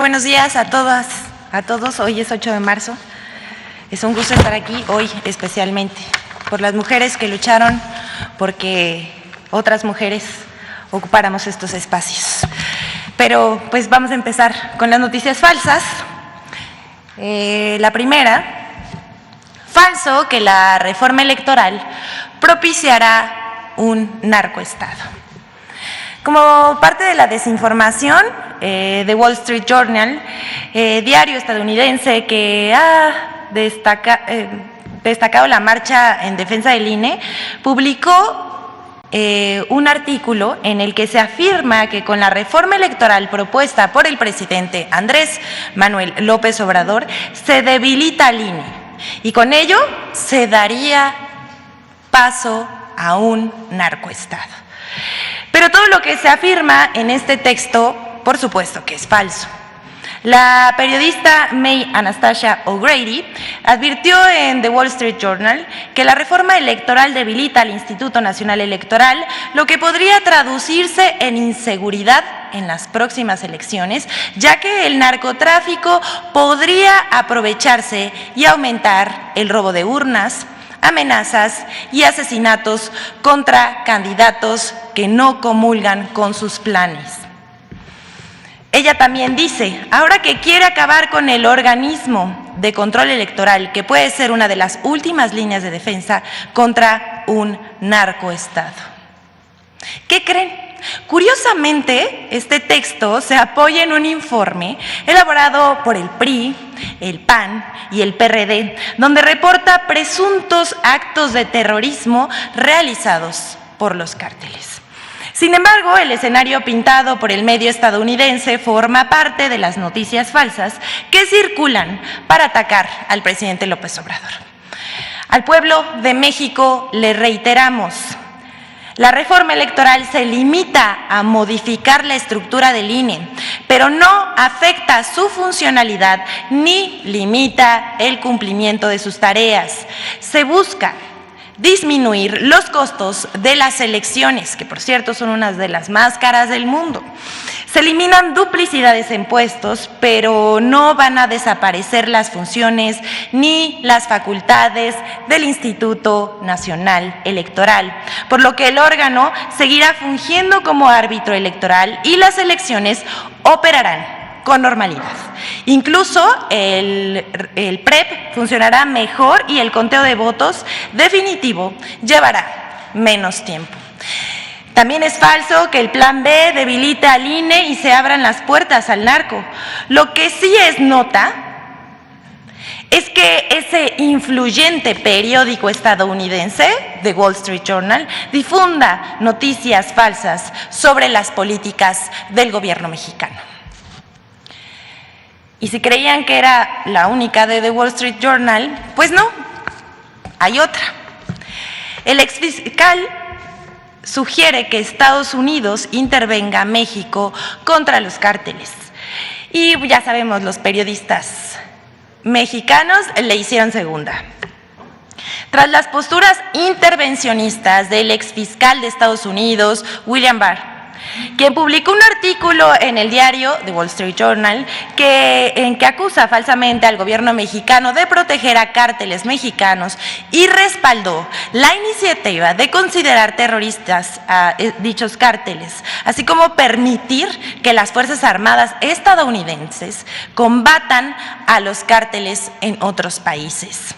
Buenos días a todas, a todos. Hoy es 8 de marzo. Es un gusto estar aquí hoy especialmente por las mujeres que lucharon porque otras mujeres ocupáramos estos espacios. Pero pues vamos a empezar con las noticias falsas. La primera, falso que la reforma electoral propiciará un narcoestado. Como parte de la desinformación, The Wall Street Journal, diario estadounidense que ha destacado la marcha en defensa del INE, publicó un artículo en el que se afirma que con la reforma electoral propuesta por el presidente Andrés Manuel López Obrador se debilita al INE y con ello se daría paso a un narcoestado. Pero todo lo que se afirma en este texto, por supuesto que es falso. La periodista May Anastasia O'Grady advirtió en The Wall Street Journal que la reforma electoral debilita al Instituto Nacional Electoral, lo que podría traducirse en inseguridad en las próximas elecciones, ya que el narcotráfico podría aprovecharse y aumentar el robo de urnas, amenazas y asesinatos contra candidatos que no comulgan con sus planes. Ella también dice, ahora que quiere acabar con el organismo de control electoral, que puede ser una de las últimas líneas de defensa contra un narcoestado. ¿Qué creen? Curiosamente, este texto se apoya en un informe elaborado por el PRI, el PAN y el PRD, donde reporta presuntos actos de terrorismo realizados por los cárteles. Sin embargo, el escenario pintado por el medio estadounidense forma parte de las noticias falsas que circulan para atacar al presidente López Obrador. Al pueblo de México le reiteramos: la reforma electoral se limita a modificar la estructura del INE, pero no afecta su funcionalidad ni limita el cumplimiento de sus tareas. Se busca disminuir los costos de las elecciones, que por cierto son unas de las más caras del mundo. Se eliminan duplicidades en puestos, pero no van a desaparecer las funciones ni las facultades del Instituto Nacional Electoral, por lo que el órgano seguirá fungiendo como árbitro electoral y las elecciones operarán con normalidad. Incluso el PREP funcionará mejor y el conteo de votos definitivo llevará menos tiempo. También es falso que el plan B debilite al INE y se abran las puertas al narco. Lo que sí es nota es que ese influyente periódico estadounidense, The Wall Street Journal, difunda noticias falsas sobre las políticas del gobierno mexicano. Y si creían que era la única de The Wall Street Journal, pues no, hay otra. El exfiscal sugiere que Estados Unidos intervenga a México contra los cárteles. Y ya sabemos, los periodistas mexicanos le hicieron segunda. Tras las posturas intervencionistas del exfiscal de Estados Unidos, William Barr, quien publicó un artículo en el diario The Wall Street Journal en que acusa falsamente al gobierno mexicano de proteger a cárteles mexicanos y respaldó la iniciativa de considerar terroristas a dichos cárteles, así como permitir que las Fuerzas Armadas estadounidenses combatan a los cárteles en otros países.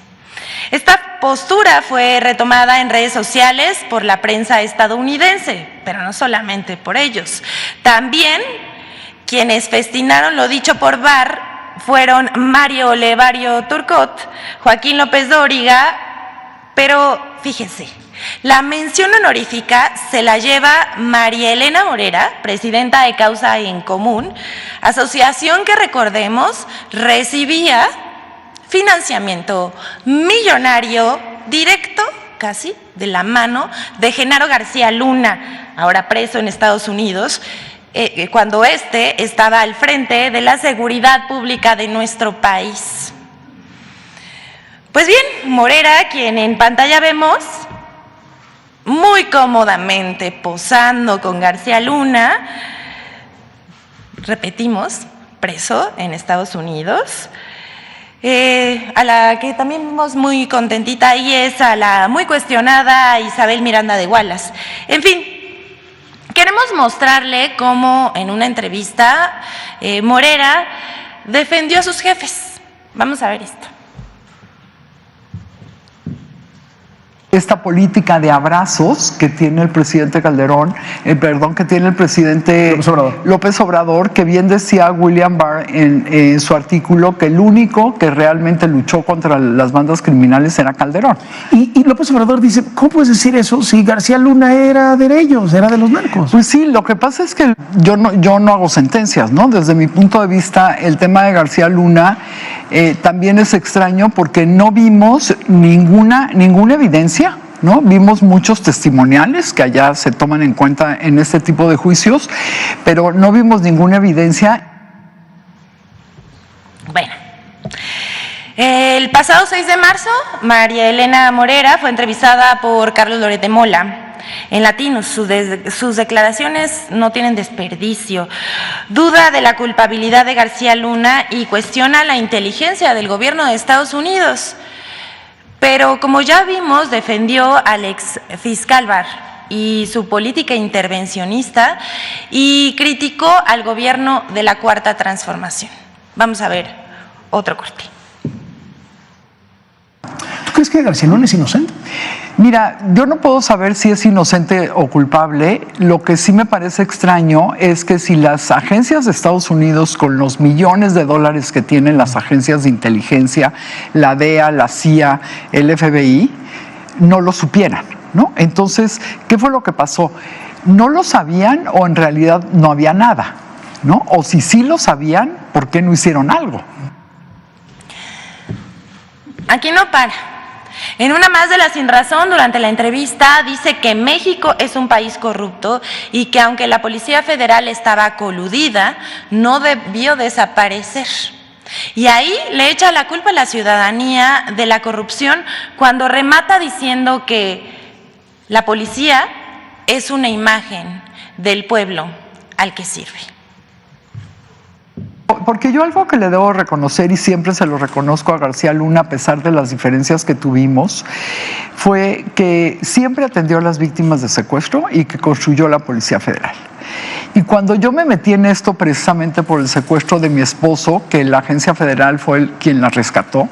Esta postura fue retomada en redes sociales por la prensa estadounidense, pero no solamente por ellos. También quienes festinaron lo dicho por Barr fueron Mario Olevario Turcot, Joaquín López Dóriga, pero fíjense, la mención honorífica se la lleva María Elena Morera, presidenta de Causa en Común, asociación que, recordemos, recibía financiamiento millonario directo, casi, de la mano de Genaro García Luna, ahora preso en Estados Unidos, cuando éste estaba al frente de la seguridad pública de nuestro país. Pues bien, Morera, quien en pantalla vemos, muy cómodamente posando con García Luna, repetimos, preso en Estados Unidos. A la que también vimos muy contentita ahí es a la muy cuestionada Isabel Miranda de Wallace. En fin, queremos mostrarle cómo en una entrevista Morera defendió a sus jefes. Vamos a ver esto. Esta política de abrazos que tiene el presidente Calderón, que tiene el presidente López Obrador, que bien decía William Barr en su artículo que el único que realmente luchó contra las bandas criminales era Calderón. Y López Obrador dice, ¿cómo puedes decir eso si García Luna era de ellos, era de los narcos? Pues sí, lo que pasa es que yo no hago sentencias, ¿no? Desde mi punto de vista, el tema de García Luna también es extraño porque no vimos ninguna evidencia, ¿no? Vimos muchos testimoniales que allá se toman en cuenta en este tipo de juicios, pero no vimos ninguna evidencia. Bueno, el pasado 6 de marzo, María Elena Morera fue entrevistada por Carlos Loret de Mola en Latinos. Sus declaraciones no tienen desperdicio. Duda de la culpabilidad de García Luna y cuestiona la inteligencia del gobierno de Estados Unidos. Pero como ya vimos, defendió al ex fiscal Barr y su política intervencionista y criticó al gobierno de la Cuarta Transformación. Vamos a ver otro corte. ¿Tú crees que García Luna es inocente? Mira, yo no puedo saber si es inocente o culpable. Lo que sí me parece extraño es que si las agencias de Estados Unidos, con los millones de dólares que tienen las agencias de inteligencia, la DEA, la CIA, el FBI, no lo supieran, ¿no? Entonces, ¿qué fue lo que pasó? ¿No lo sabían o en realidad no había nada, ¿no? O si sí lo sabían, ¿por qué no hicieron algo? Aquí no para. En una más de la Sinrazón, durante la entrevista, dice que México es un país corrupto y que aunque la Policía Federal estaba coludida, no debió desaparecer. Y ahí le echa la culpa a la ciudadanía de la corrupción cuando remata diciendo que la policía es una imagen del pueblo al que sirve. Porque yo algo que le debo reconocer, y siempre se lo reconozco a García Luna a pesar de las diferencias que tuvimos, fue que siempre atendió a las víctimas de secuestro y que construyó la Policía Federal. Y cuando yo me metí en esto precisamente por el secuestro de mi esposo, que la agencia federal fue quien lo rescató,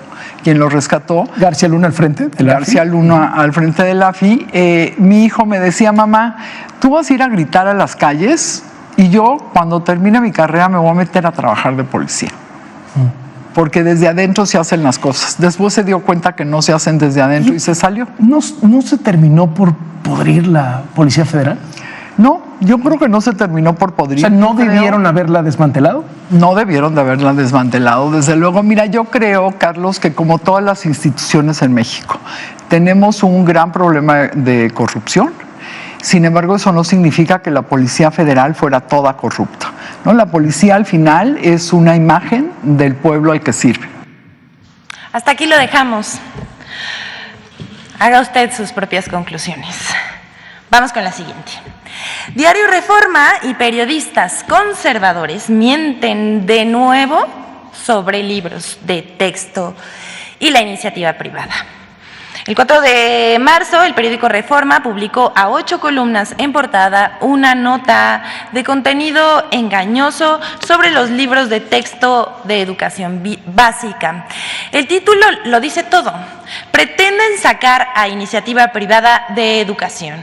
García Luna al frente de la García Luna al frente de la AFI, mi hijo me decía, mamá, ¿tú vas a ir a gritar a las calles? Y yo, cuando termine mi carrera, me voy a meter a trabajar de policía. Porque desde adentro se hacen las cosas. Después se dio cuenta que no se hacen desde adentro y se salió. ¿No se terminó por podrir la Policía Federal? No, yo creo que no se terminó por podrir. O sea, ¿no debieron haberla desmantelado? No debieron de haberla desmantelado, desde luego. Mira, yo creo, Carlos, que como todas las instituciones en México, tenemos un gran problema de corrupción. Sin embargo, eso no significa que la Policía Federal fuera toda corrupta, ¿no? La policía al final es una imagen del pueblo al que sirve. Hasta aquí lo dejamos. Haga usted sus propias conclusiones. Vamos con la siguiente. Diario Reforma y periodistas conservadores mienten de nuevo sobre libros de texto y la iniciativa privada. El 4 de marzo, el periódico Reforma publicó a 8 columnas en portada una nota de contenido engañoso sobre los libros de texto de educación básica. El título lo dice todo. Pretenden sacar a iniciativa privada de educación.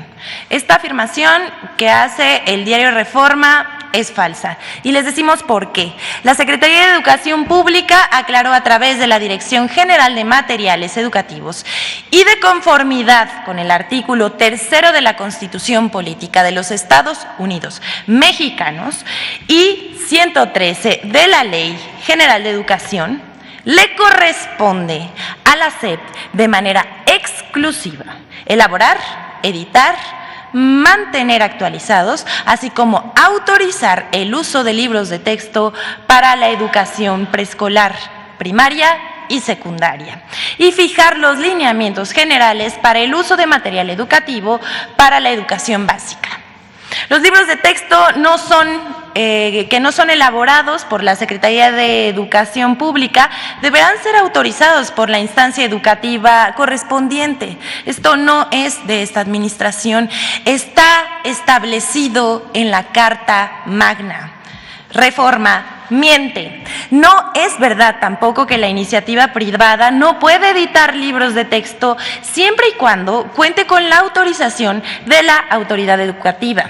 Esta afirmación que hace el diario Reforma es falsa. Y les decimos por qué. La Secretaría de Educación Pública aclaró a través de la Dirección General de Materiales Educativos y de conformidad con el artículo 3 de la Constitución Política de los Estados Unidos Mexicanos y 113 de la Ley General de Educación, le corresponde a la SEP de manera exclusiva elaborar, editar, mantener actualizados, así como autorizar el uso de libros de texto para la educación preescolar, primaria y secundaria, y fijar los lineamientos generales para el uso de material educativo para la educación básica. Los libros de texto que no son elaborados por la Secretaría de Educación Pública deberán ser autorizados por la instancia educativa correspondiente. Esto no es de esta administración, está establecido en la Carta Magna. Reforma miente. No es verdad tampoco que la iniciativa privada no puede editar libros de texto siempre y cuando cuente con la autorización de la autoridad educativa.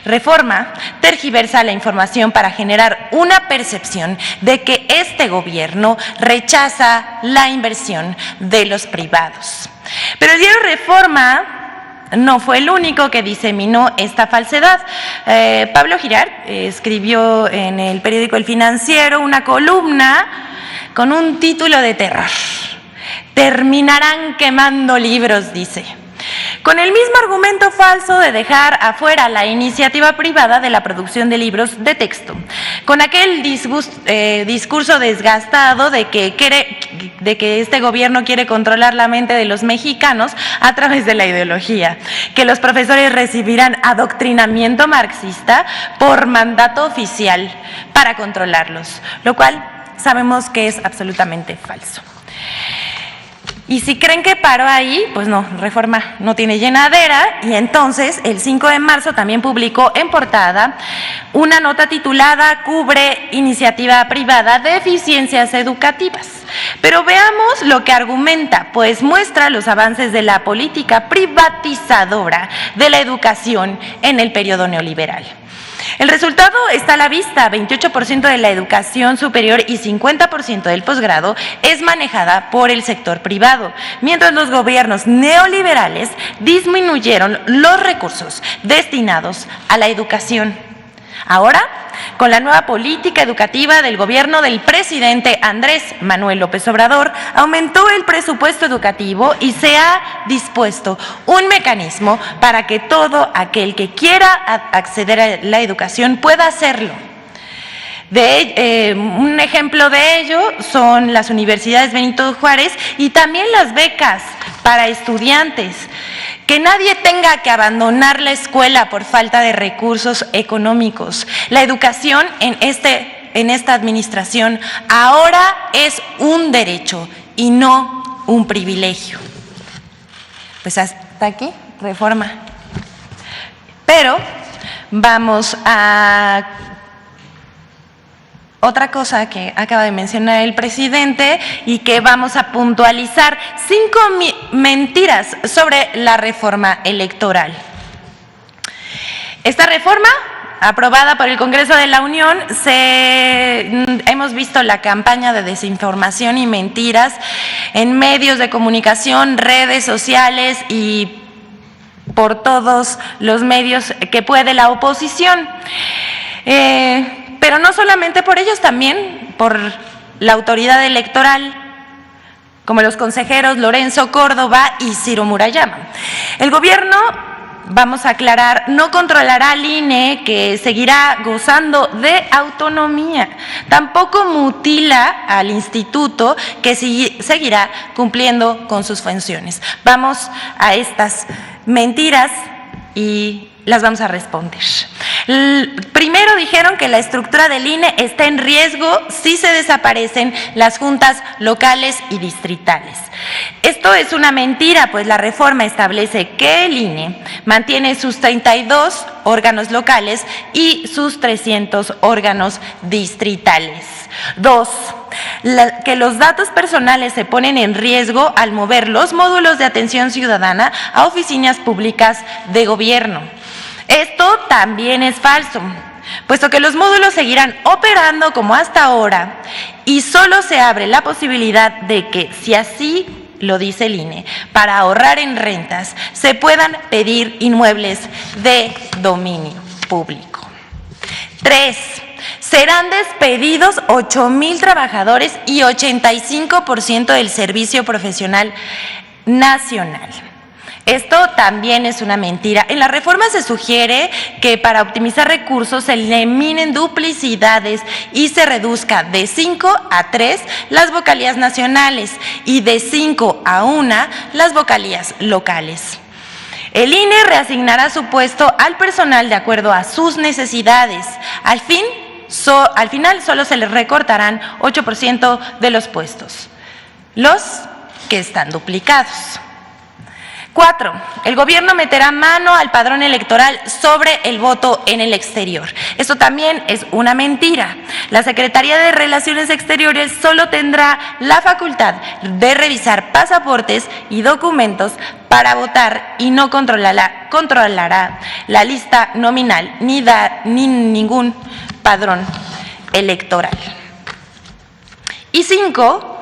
Reforma tergiversa la información para generar una percepción de que este gobierno rechaza la inversión de los privados. Pero el diario Reforma no fue el único que diseminó esta falsedad. Pablo Girard escribió en el periódico El Financiero una columna con un título de terror. Terminarán quemando libros, dice. Con el mismo argumento falso de dejar afuera la iniciativa privada de la producción de libros de texto, con aquel discurso desgastado de que este gobierno quiere controlar la mente de los mexicanos a través de la ideología, que los profesores recibirán adoctrinamiento marxista por mandato oficial para controlarlos, lo cual sabemos que es absolutamente falso. Y si creen que paró ahí, pues no, Reforma no tiene llenadera, y entonces el 5 de marzo también publicó en portada una nota titulada "Cubre iniciativa privada de eficiencias educativas". Pero veamos lo que argumenta, pues muestra los avances de la política privatizadora de la educación en el periodo neoliberal. El resultado está a la vista: 28% de la educación superior y 50% del posgrado es manejada por el sector privado, mientras los gobiernos neoliberales disminuyeron los recursos destinados a la educación. Ahora, con la nueva política educativa del gobierno del presidente Andrés Manuel López Obrador, aumentó el presupuesto educativo y se ha dispuesto un mecanismo para que todo aquel que quiera acceder a la educación pueda hacerlo. Un ejemplo de ello son las universidades Benito Juárez y también las becas para estudiantes. Que nadie tenga que abandonar la escuela por falta de recursos económicos. La educación en esta administración ahora es un derecho y no un privilegio. Pues hasta aquí, Reforma. Pero vamos a otra cosa que acaba de mencionar el presidente y que vamos a puntualizar: 5 mentiras sobre la reforma electoral. Esta reforma, aprobada por el Congreso de la Unión, hemos visto la campaña de desinformación y mentiras en medios de comunicación, redes sociales y por todos los medios que puede la oposición. Pero no solamente por ellos, también por la autoridad electoral, como los consejeros Lorenzo Córdoba y Ciro Murayama. El gobierno, vamos a aclarar, no controlará al INE, que seguirá gozando de autonomía. Tampoco mutila al instituto, que seguirá cumpliendo con sus funciones. Vamos a estas mentiras y las vamos a responder. Primero dijeron que la estructura del INE está en riesgo si se desaparecen las juntas locales y distritales. Esto es una mentira, pues la reforma establece que el INE mantiene sus 32 órganos locales y sus 300 órganos distritales. 2. Que los datos personales se ponen en riesgo al mover los módulos de atención ciudadana a oficinas públicas de gobierno. Esto también es falso, puesto que los módulos seguirán operando como hasta ahora y solo se abre la posibilidad de que, si así lo dice el INE, para ahorrar en rentas, se puedan pedir inmuebles de dominio público. 3. Serán despedidos 8,000 trabajadores y 85% del servicio profesional nacional. Esto también es una mentira. En la reforma se sugiere que para optimizar recursos se eliminen duplicidades y se reduzca de 5 a 3 las vocalías nacionales y de 5 a 1 las vocalías locales. El INE reasignará su puesto al personal de acuerdo a sus necesidades. Al final solo se les recortarán 8% de los puestos, los que están duplicados. 4. El gobierno meterá mano al padrón electoral sobre el voto en el exterior. Esto también es una mentira. La Secretaría de Relaciones Exteriores solo tendrá la facultad de revisar pasaportes y documentos para votar y no controlará la lista nominal ni ningún padrón electoral. Y 5.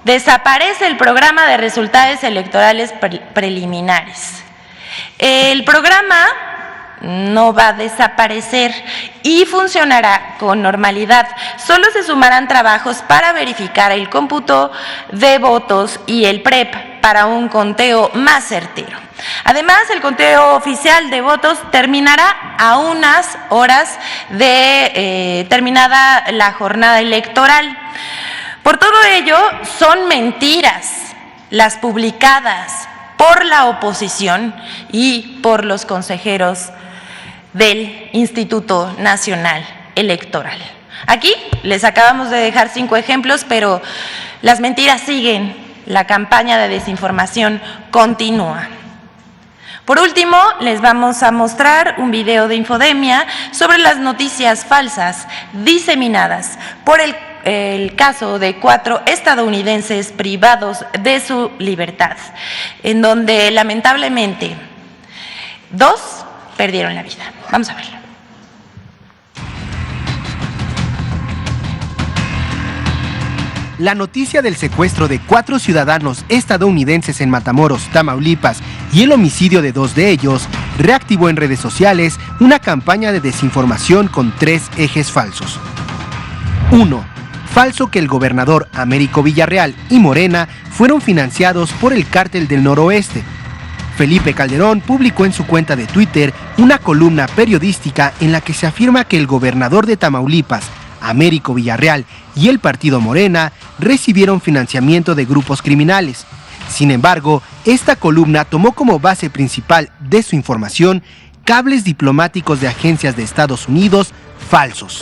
Desaparece el programa de resultados electorales preliminares. El programa no va a desaparecer y funcionará con normalidad. Solo se sumarán trabajos para verificar el cómputo de votos y el PREP para un conteo más certero. Además, el conteo oficial de votos terminará a unas horas de terminada la jornada electoral. Por todo ello, son mentiras las publicadas por la oposición y por los consejeros del Instituto Nacional Electoral. Aquí les acabamos de dejar 5 ejemplos, pero las mentiras siguen, la campaña de desinformación continúa. Por último, les vamos a mostrar un video de Infodemia sobre las noticias falsas diseminadas por el caso de 4 estadounidenses privados de su libertad, en donde lamentablemente 2 perdieron la vida. Vamos a verlo. La noticia del secuestro de 4 ciudadanos estadounidenses en Matamoros, Tamaulipas, y el homicidio de 2 de ellos reactivó en redes sociales una campaña de desinformación con 3 ejes falsos. 1. Falso que el gobernador Américo Villarreal y Morena fueron financiados por el Cártel del Noroeste. Felipe Calderón publicó en su cuenta de Twitter una columna periodística en la que se afirma que el gobernador de Tamaulipas, Américo Villarreal, y el partido Morena recibieron financiamiento de grupos criminales. Sin embargo, esta columna tomó como base principal de su información cables diplomáticos de agencias de Estados Unidos falsos,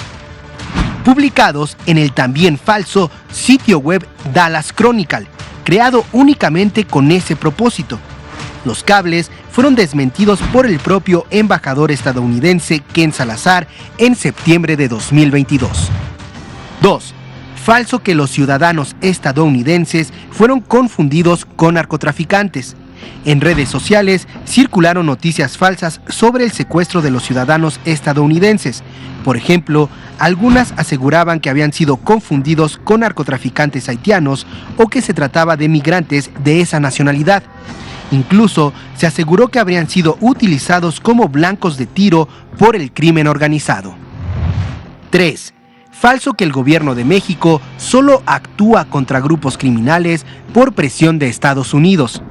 publicados en el también falso sitio web Dallas Chronicle, creado únicamente con ese propósito. Los cables fueron desmentidos por el propio embajador estadounidense Ken Salazar en septiembre de 2022. 2. Falso que los ciudadanos estadounidenses fueron confundidos con narcotraficantes. En redes sociales circularon noticias falsas sobre el secuestro de los ciudadanos estadounidenses. Por ejemplo, algunas aseguraban que habían sido confundidos con narcotraficantes haitianos o que se trataba de migrantes de esa nacionalidad. Incluso se aseguró que habrían sido utilizados como blancos de tiro por el crimen organizado. 3. Falso que el gobierno de México solo actúa contra grupos criminales por presión de Estados Unidos.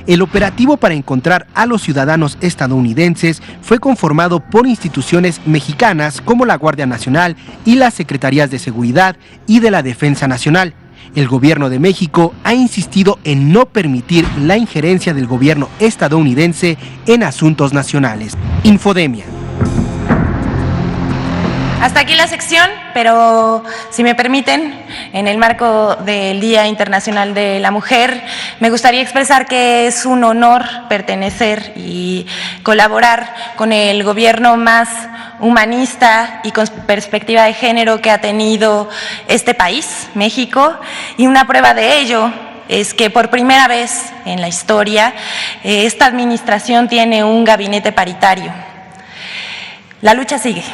El operativo para encontrar a los ciudadanos estadounidenses fue conformado por instituciones mexicanas como la Guardia Nacional y las Secretarías de Seguridad y de la Defensa Nacional. El gobierno de México ha insistido en no permitir la injerencia del gobierno estadounidense en asuntos nacionales. Infodemia. Hasta aquí la sección, pero si me permiten, en el marco del Día Internacional de la Mujer, me gustaría expresar que es un honor pertenecer y colaborar con el gobierno más humanista y con perspectiva de género que ha tenido este país, México, y una prueba de ello es que por primera vez en la historia esta administración tiene un gabinete paritario. La lucha sigue.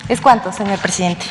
¿Es cuánto, señor presidente?